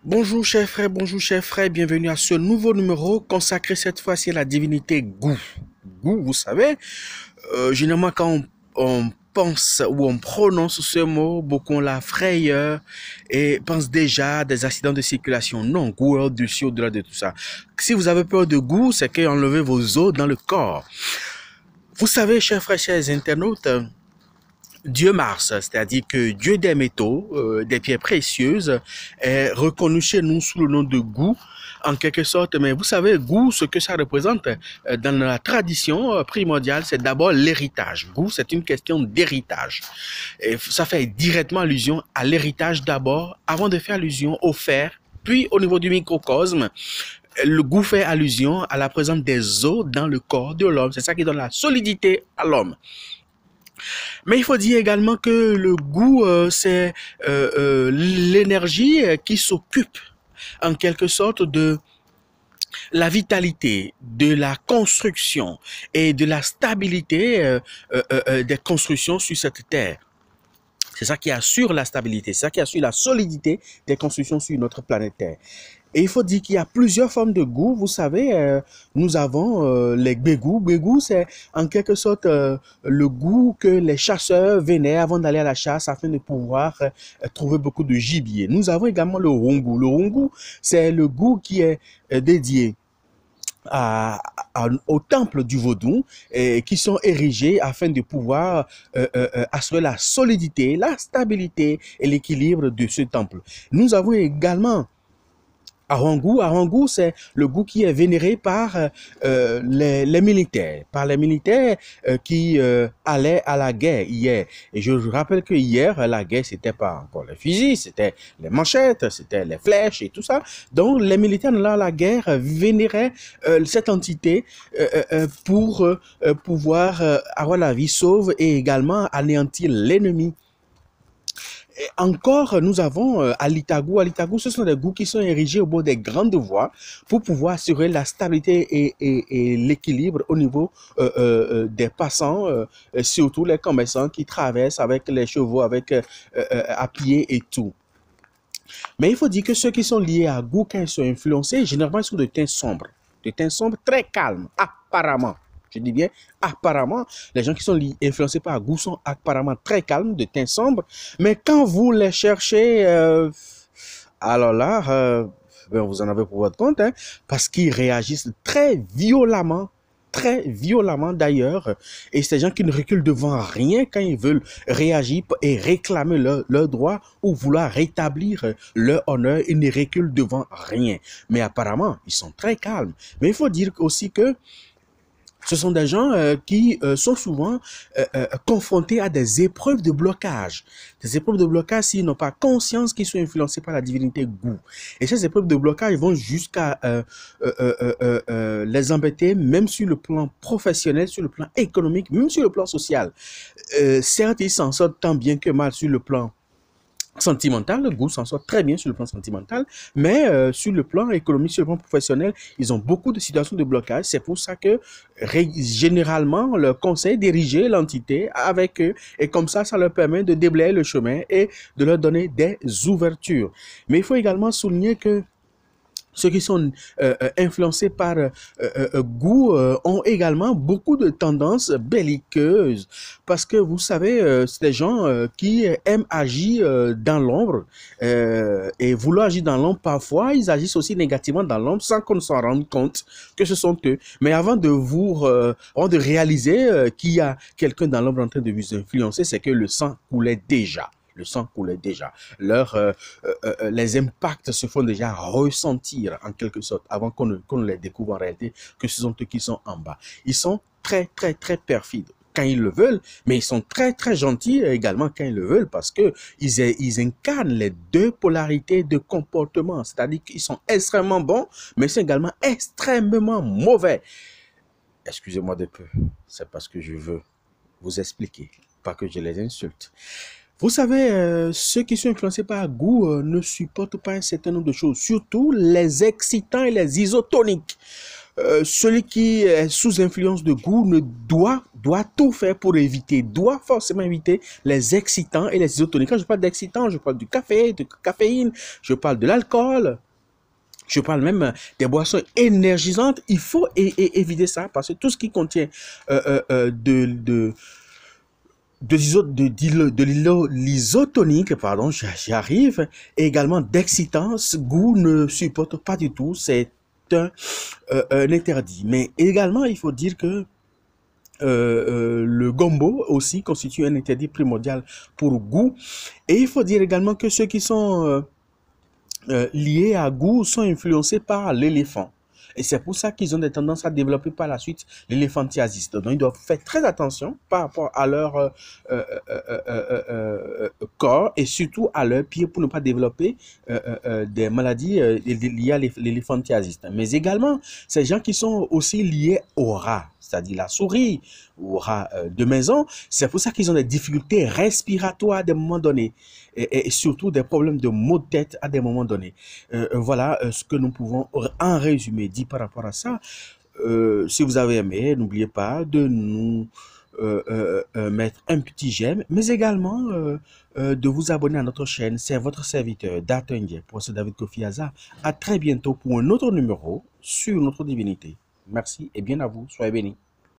Bonjour chers frères, bienvenue à ce nouveau numéro consacré cette fois-ci à la divinité Gou. Gou, vous savez, généralement quand on pense ou on prononce ce mot, beaucoup ont la frayeur et pensent déjà à des accidents de circulation. Non, Gou est au-dessus, au-delà de tout ça. Si vous avez peur de Gou, c'est qu'enlevez vos os dans le corps. Vous savez, chers frères, chers internautes, Dieu Mars, c'est-à-dire que Dieu des métaux, des pierres précieuses, est reconnu chez nous sous le nom de Gou, en quelque sorte. Mais vous savez, Gou, ce que ça représente dans la tradition primordiale, c'est d'abord l'héritage. Gou, c'est une question d'héritage. Et ça fait directement allusion à l'héritage d'abord, avant de faire allusion au fer, puis au niveau du microcosme. Le Gou fait allusion à la présence des os dans le corps de l'homme. C'est ça qui donne la solidité à l'homme. Mais il faut dire également que le Gou, c'est l'énergie qui s'occupe en quelque sorte de la vitalité, de la construction et de la stabilité des constructions sur cette terre. C'est ça qui assure la stabilité, c'est ça qui assure la solidité des constructions sur notre planète Terre. Et il faut dire qu'il y a plusieurs formes de Gou. Vous savez, nous avons les Gbegou. Gbegou, c'est en quelque sorte le Gou que les chasseurs venaient avant d'aller à la chasse afin de pouvoir trouver beaucoup de gibier. Nous avons également le Rongu. Le Rongu, c'est le Gou qui est dédié au temple du Vaudou qui sont érigés afin de pouvoir assurer la solidité, la stabilité et l'équilibre de ce temple. Nous avons également Arangu. Arangu, c'est le Gou qui est vénéré par les militaires, qui allaient à la guerre hier. Et je rappelle que hier, la guerre, c'était pas encore les fusils, c'était les manchettes, c'était les flèches et tout ça. Donc, les militaires là à la guerre vénéraient cette entité pour pouvoir avoir la vie sauve et également anéantir l'ennemi. Et encore, nous avons Alitagu. Alitagu, ce sont des Gous qui sont érigés au bord des grandes voies pour pouvoir assurer la stabilité et l'équilibre au niveau des passants, surtout les commerçants qui traversent avec les chevaux, avec à pied et tout. Mais il faut dire que ceux qui sont liés à Gou, quand ils sont influencés, généralement, ils sont de teint sombre très calme, apparemment. Je dis bien apparemment, les gens qui sont influencés par Gou sont apparemment très calmes, de teint sombre. Mais quand vous les cherchez, alors là, vous en avez pour votre compte, hein, parce qu'ils réagissent très violemment d'ailleurs. Et c'est des gens qui ne reculent devant rien quand ils veulent réagir et réclamer leur droit ou vouloir rétablir leur honneur. Ils ne reculent devant rien. Mais apparemment, ils sont très calmes. Mais il faut dire aussi que ce sont des gens qui sont souvent confrontés à des épreuves de blocage. Des épreuves de blocage s'ils n'ont pas conscience qu'ils sont influencés par la divinité Gou. Et ces épreuves de blocage vont jusqu'à les embêter, même sur le plan professionnel, sur le plan économique, même sur le plan social. Certes, ils s'en sortent tant bien que mal sur le plan sentimental, le Gou s'en sort très bien sur le plan sentimental, mais sur le plan économique, sur le plan professionnel, ils ont beaucoup de situations de blocage. C'est pour ça que généralement, on leur conseille d'ériger l'entité avec eux et comme ça leur permet de déblayer le chemin et de leur donner des ouvertures. Mais il faut également souligner que ceux qui sont influencés par Gou ont également beaucoup de tendances belliqueuses parce que vous savez, c'est des gens qui aiment agir dans l'ombre et vouloir agir dans l'ombre, parfois ils agissent aussi négativement dans l'ombre sans qu'on s'en rende compte que ce sont eux. Mais avant de réaliser qu'il y a quelqu'un dans l'ombre en train de vous influencer, c'est que le sang coulait déjà. Le sang coulait déjà. Les impacts se font déjà ressentir en quelque sorte avant qu'on ne les découvre en réalité que ce sont eux qui sont en bas. Ils sont très perfides quand ils le veulent, mais ils sont très gentils également quand ils le veulent parce que ils incarnent les deux polarités de comportement, c'est-à-dire qu'ils sont extrêmement bons, mais ils sont également extrêmement mauvais. Excusez-moi de peu, c'est parce que je veux vous expliquer, pas que je les insulte. Vous savez, ceux qui sont influencés par Gou ne supportent pas un certain nombre de choses, surtout les excitants et les isotoniques. celui qui est sous influence de goût doit tout faire pour éviter, doit forcément éviter les excitants et les isotoniques. Quand je parle d'excitants, je parle du café, de caféine, je parle de l'alcool, je parle même des boissons énergisantes. Il faut éviter ça parce que tout ce qui contient de l'isotonique, pardon, j'y arrive, et également d'excitant, ce goût ne supporte pas du tout, c'est un interdit. Mais également, il faut dire que le gombo aussi constitue un interdit primordial pour goût. Et il faut dire également que ceux qui sont liés à goût sont influencés par l'éléphant. Et c'est pour ça qu'ils ont des tendances à développer par la suite l'éléphantiasis. Donc, ils doivent faire très attention par rapport à leur corps et surtout à leurs pieds pour ne pas développer des maladies liées à l'éléphantiasis. Mais également, ces gens qui sont aussi liés au rat, c'est-à-dire la souris ou rat de maison, c'est pour ça qu'ils ont des difficultés respiratoires à des moments donnés et surtout des problèmes de maux de tête à des moments donnés. Voilà ce que nous pouvons en résumé dire par rapport à ça. Si vous avez aimé, n'oubliez pas de nous mettre un petit j'aime, mais également de vous abonner à notre chaîne. C'est votre serviteur Datengue, professeur David Kofi Aza. À très bientôt pour un autre numéro sur notre divinité. Merci et bien à vous. Soyez bénis.